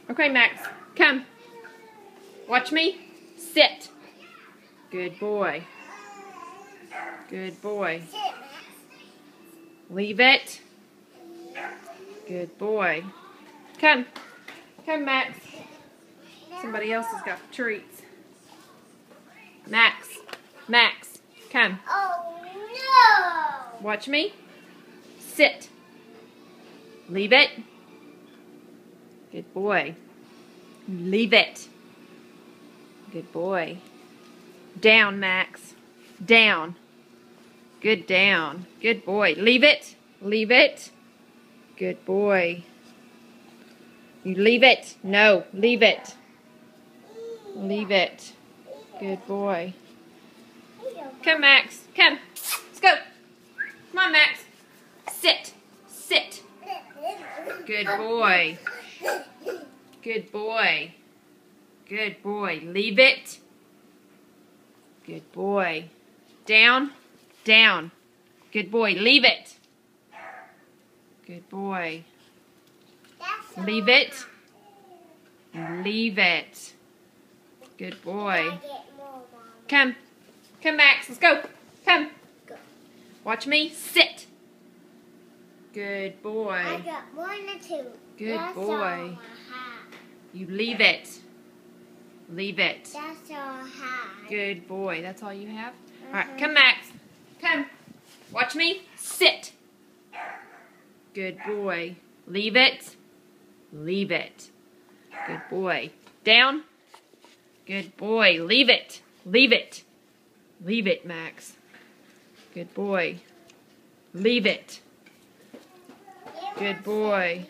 Okay, Max. Come. Watch me. Sit. Good boy. Good boy. Leave it. Good boy. Come. Come, Max. Somebody else has got treats. Max. Max. Come. Oh, no! Watch me. Sit. Leave it. Good boy. Leave it. Good boy. Down, Max. Down. Good down. Good boy. Leave it. Leave it. Good boy. You leave it. No, leave it. Leave it. Good boy. Come, Max. Come. Let's go. Come on, Max. Sit. Sit. Good boy. Good boy. Good boy. Leave it. Good boy. Down. Down. Good boy. Leave it. Good boy. Leave it. Leave it. Good boy. Come. Come, Max. Let's go. Come. Watch me. Sit. Good boy. I got 1 or 2. Good That's boy. all I have. You leave it. Leave it. That's all I have. Good boy. That's all you have? Alright, come, Max. Come. Watch me. Sit. Good boy. Leave it. Leave it. Good boy. Down. Good boy. Leave it. Leave it. Leave it, Max. Good boy. Leave it. Good boy.